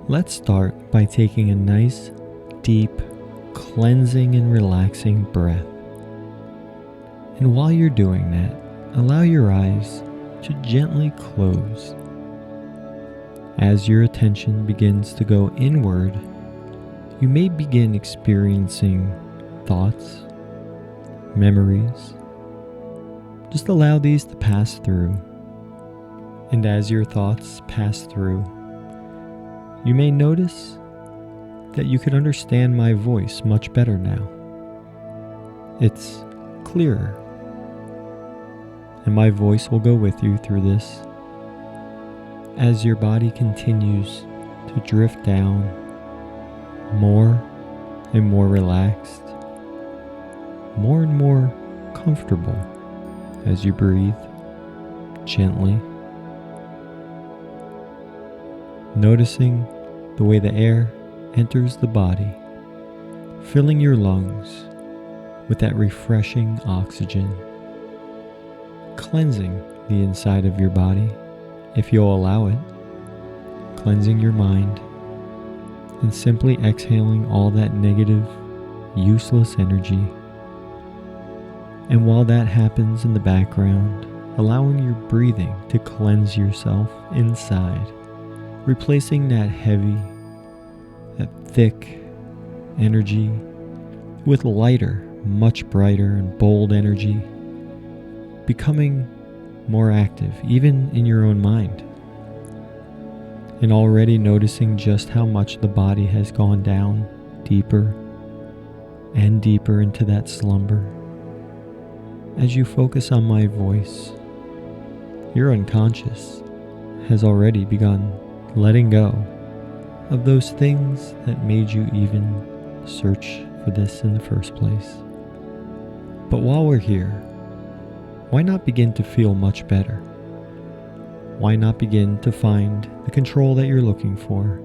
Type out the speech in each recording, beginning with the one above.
Let's start by taking a nice, deep, cleansing and relaxing breath. And while you're doing that, allow your eyes to gently close. As your attention begins to go inward, you may begin experiencing thoughts, memories. Just allow these to pass through. And as your thoughts pass through, you may notice that you can understand my voice much better now. It's clearer. And my voice will go with you through this as your body continues to drift down more and more relaxed, more and more comfortable as you breathe gently, noticing the way the air enters the body, filling your lungs with that refreshing oxygen, cleansing the inside of your body, if you'll allow it, cleansing your mind, and simply exhaling all that negative, useless energy. And while that happens in the background, allowing your breathing to cleanse yourself inside, replacing that heavy, that thick energy with lighter, much brighter and bold energy, becoming more active, even in your own mind. And already noticing just how much the body has gone down deeper and deeper into that slumber. As you focus on my voice, your unconscious has already begun letting go of those things that made you even search for this in the first place. But while we're here, why not begin to feel much better? Why not begin to find the control that you're looking for?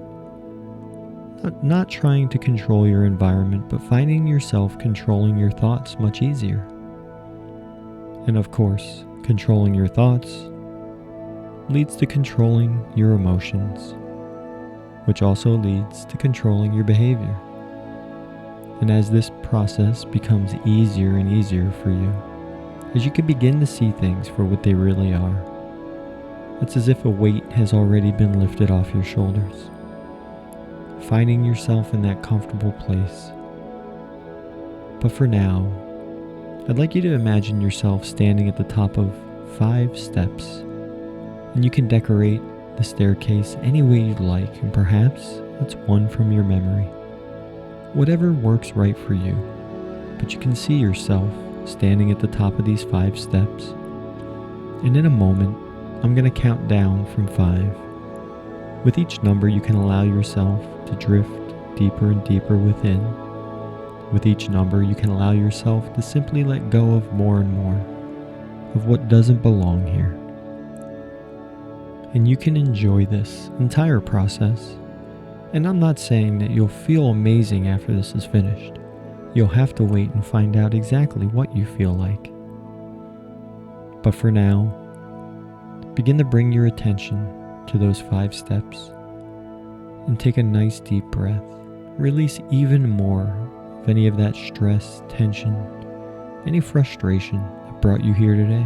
Not trying to control your environment, but finding yourself controlling your thoughts much easier. And of course, controlling your thoughts leads to controlling your emotions, which also leads to controlling your behavior. And as this process becomes easier and easier for you, as you can begin to see things for what they really are, it's as if a weight has already been lifted off your shoulders, finding yourself in that comfortable place. But for now, I'd like you to imagine yourself standing at the top of 5 steps, and you can decorate the staircase any way you'd like, and perhaps it's one from your memory. Whatever works right for you, but you can see yourself standing at the top of these 5 steps. And in a moment, I'm going to count down from 5. With each number, you can allow yourself to drift deeper and deeper within. With each number, you can allow yourself to simply let go of more and more of what doesn't belong here. And you can enjoy this entire process. And I'm not saying that you'll feel amazing after this is finished. You'll have to wait and find out exactly what you feel like. But for now, begin to bring your attention to those 5 steps and take a nice deep breath. Release even more of any of that stress, tension, any frustration that brought you here today.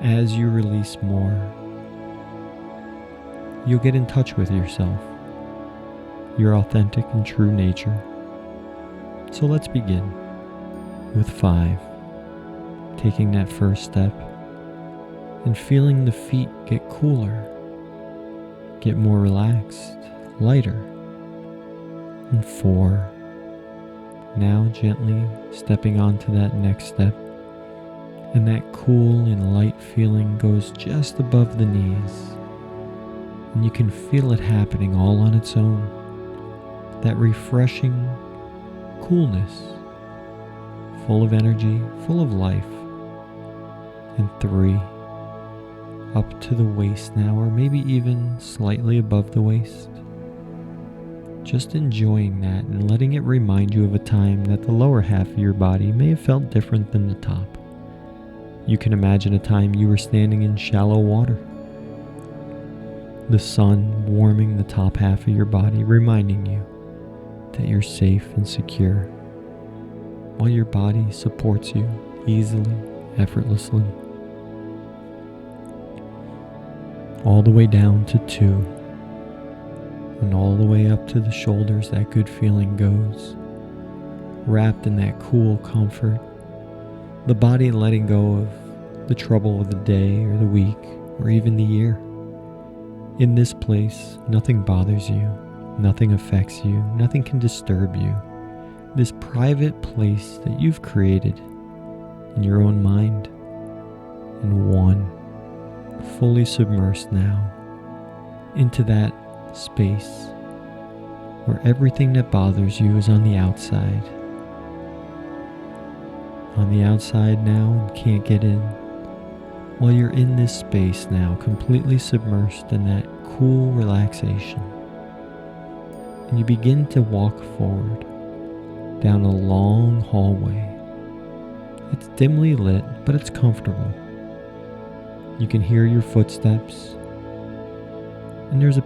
As you release more, you'll get in touch with yourself, your authentic and true nature. So let's begin with 5, taking that first step and feeling the feet get cooler, get more relaxed, lighter. And 4, now gently stepping onto that next step, and that cool and light feeling goes just above the knees, and you can feel it happening all on its own, that refreshing coolness, full of energy, full of life. And 3, up to the waist now, or maybe even slightly above the waist. Just enjoying that and letting it remind you of a time that the lower half of your body may have felt different than the top. You can imagine a time you were standing in shallow water, The sun warming the top half of your body, reminding you that you're safe and secure, while your body supports you easily, effortlessly. All the way down to 2, and all the way up to the shoulders, that good feeling goes, wrapped in that cool comfort, the body letting go of the trouble of the day or the week or even the year. In this place, nothing bothers you, nothing affects you, nothing can disturb you. This private place that you've created in your own mind, and one, fully submersed now into that space where everything that bothers you is on the outside. On the outside now and can't get in. While you're in this space now, completely submersed in that cool relaxation. And you begin to walk forward down a long hallway. It's dimly lit, but it's comfortable. You can hear your footsteps, and there's a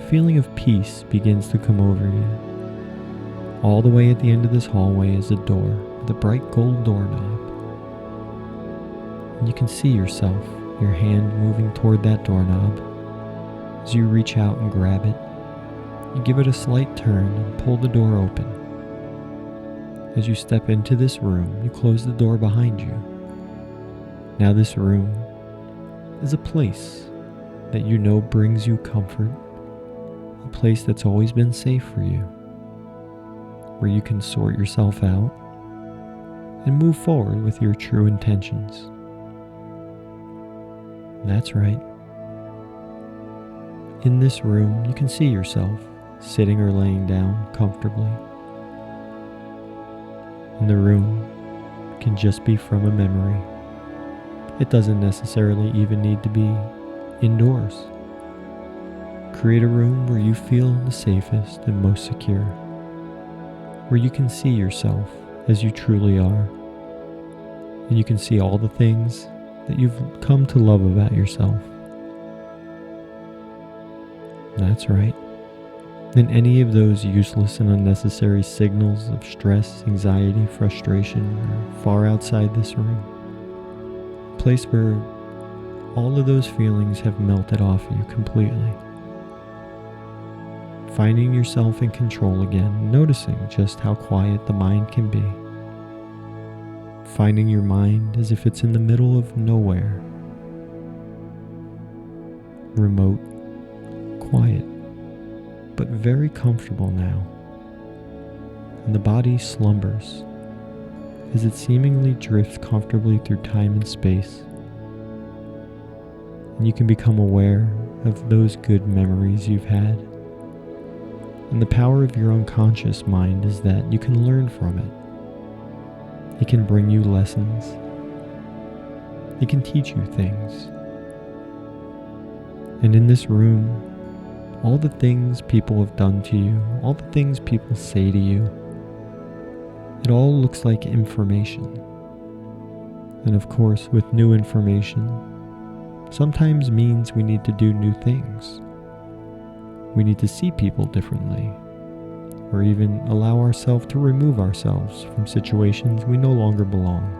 feeling of peace begins to come over you. All the way at the end of this hallway is a door with a bright gold doorknob. And you can see yourself, your hand moving toward that doorknob. As you reach out and grab it, you give it a slight turn and pull the door open. As you step into this room, you close the door behind you. Now this room is a place that you know brings you comfort, a place that's always been safe for you, where you can sort yourself out and move forward with your true intentions. That's right. In this room, you can see yourself sitting or laying down comfortably. And the room can just be from a memory. It doesn't necessarily even need to be indoors. Create a room where you feel the safest and most secure, where you can see yourself as you truly are, and you can see all the things that you've come to love about yourself. That's right. And any of those useless and unnecessary signals of stress, anxiety, frustration are far outside this room. A place where all of those feelings have melted off you completely. Finding yourself in control again, noticing just how quiet the mind can be. Finding your mind as if it's in the middle of nowhere. Remote, quiet, but very comfortable now. And the body slumbers as it seemingly drifts comfortably through time and space. And you can become aware of those good memories you've had. And the power of your unconscious mind is that you can learn from it. It can bring you lessons. It can teach you things. And in this room, all the things people have done to you, all the things people say to you, it all looks like information. And of course, with new information, sometimes means we need to do new things. We need to see people differently, or even allow ourselves to remove ourselves from situations we no longer belong.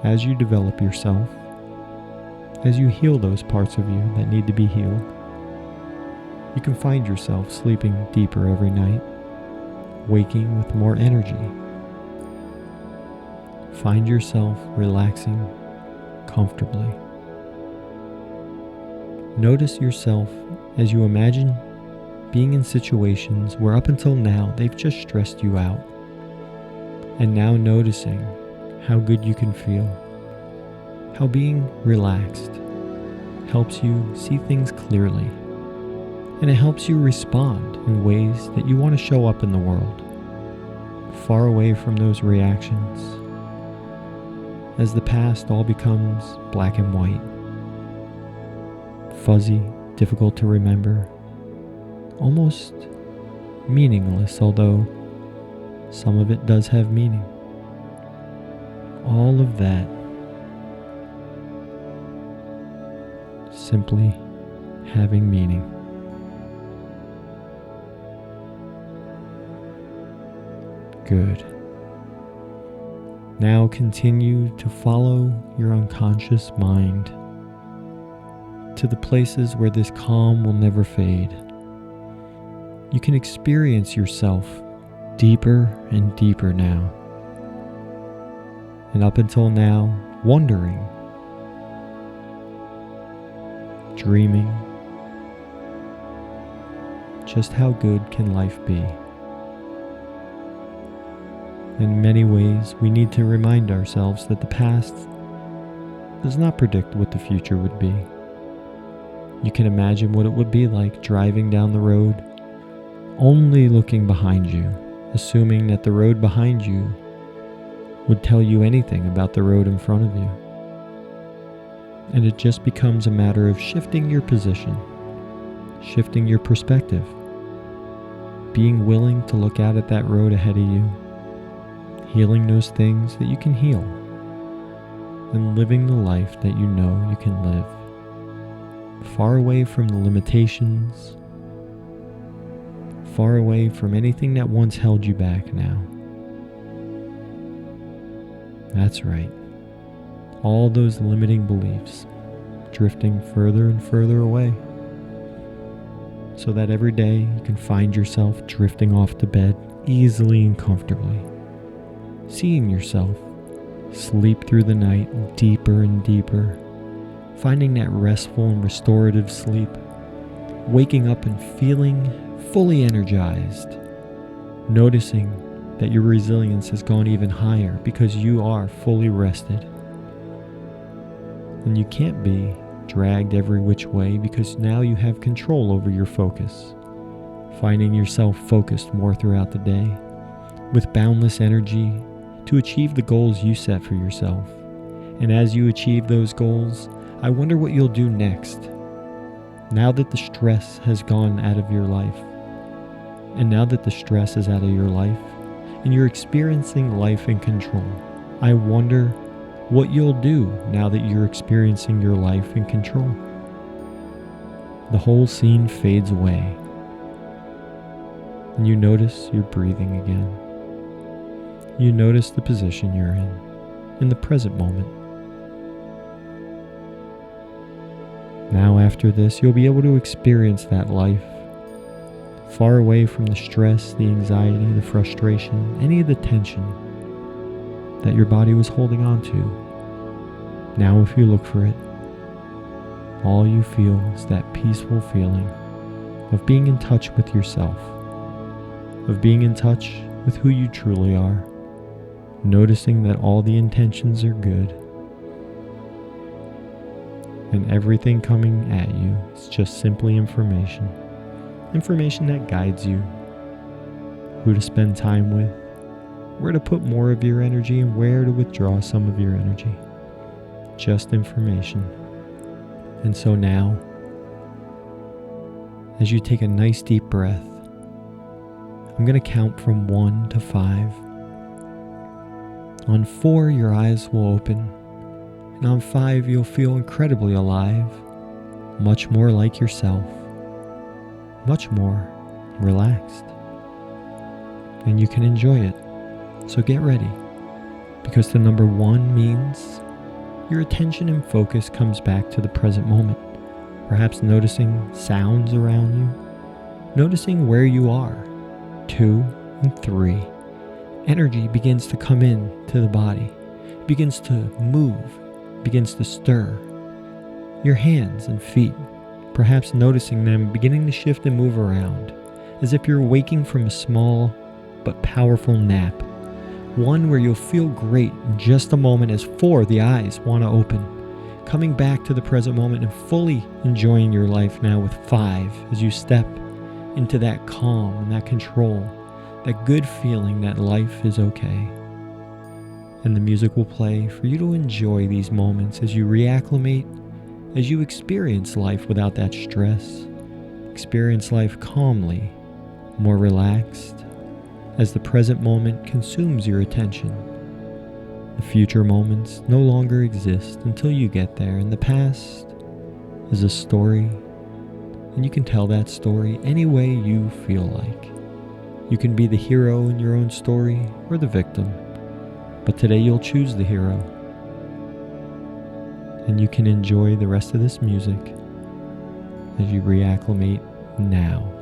As you develop yourself, as you heal those parts of you that need to be healed, you can find yourself sleeping deeper every night, waking with more energy. Find yourself relaxing comfortably. Notice yourself as you imagine being in situations where up until now they've just stressed you out. And now noticing how good you can feel, how being relaxed helps you see things clearly, and it helps you respond in ways that you want to show up in the world, far away from those reactions, as the past all becomes black and white, fuzzy, difficult to remember, almost meaningless, although some of it does have meaning. All of that simply having meaning. Good. Now continue to follow your unconscious mind to the places where this calm will never fade. You can experience yourself deeper and deeper now. And up until now, wondering, dreaming, just how good can life be? In many ways, we need to remind ourselves that the past does not predict what the future would be. You can imagine what it would be like driving down the road, only looking behind you, assuming that the road behind you would tell you anything about the road in front of you. And it just becomes a matter of shifting your position, shifting your perspective, being willing to look out at that road ahead of you, healing those things that you can heal, and living the life that you know you can live, far away from the limitations, far away from anything that once held you back now. That's right. All those limiting beliefs drifting further and further away, so that every day you can find yourself drifting off to bed easily and comfortably, seeing yourself sleep through the night deeper and deeper, finding that restful and restorative sleep, waking up and feeling fully energized, noticing that your resilience has gone even higher because you are fully rested. And you can't be dragged every which way because now you have control over your focus, finding yourself focused more throughout the day with boundless energy to achieve the goals you set for yourself. And as you achieve those goals, I wonder what you'll do next. Now that the stress has gone out of your life, and now that the stress is out of your life, and you're experiencing life in control, I wonder what you'll do now that you're experiencing your life in control. The whole scene fades away, and you notice you're breathing again. You notice the position you're in the present moment. Now after this, you'll be able to experience that life, far away from the stress, the anxiety, the frustration, any of the tension that your body was holding on to. Now if you look for it, all you feel is that peaceful feeling of being in touch with yourself, of being in touch with who you truly are, noticing that all the intentions are good, and everything coming at you is just simply information that guides you, who to spend time with, where to put more of your energy, and where to withdraw some of your energy. Just information. And so now, as you take a nice deep breath, I'm going to count from 1 to 5. On 4, your eyes will open, and on 5, you'll feel incredibly alive, much more like yourself, much more relaxed, and you can enjoy it. So get ready, because the number 1 means your attention and focus comes back to the present moment, perhaps noticing sounds around you, noticing where you are. 2 and 3, energy begins to come in to the body, begins to move, begins to stir. Your hands and feet, perhaps noticing them beginning to shift and move around, as if you're waking from a small but powerful nap, one where you'll feel great in just a moment as 4, the eyes want to open, coming back to the present moment and fully enjoying your life now with 5, as you step into that calm and that control, that good feeling that life is okay. And the music will play for you to enjoy these moments as you reacclimate, as you experience life without that stress, experience life calmly, more relaxed, as the present moment consumes your attention. The future moments no longer exist until you get there, and the past is a story And you can tell that story any way you feel like. You can be the hero in your own story or the victim, but today you'll choose the hero. And you can enjoy the rest of this music as you reacclimate now.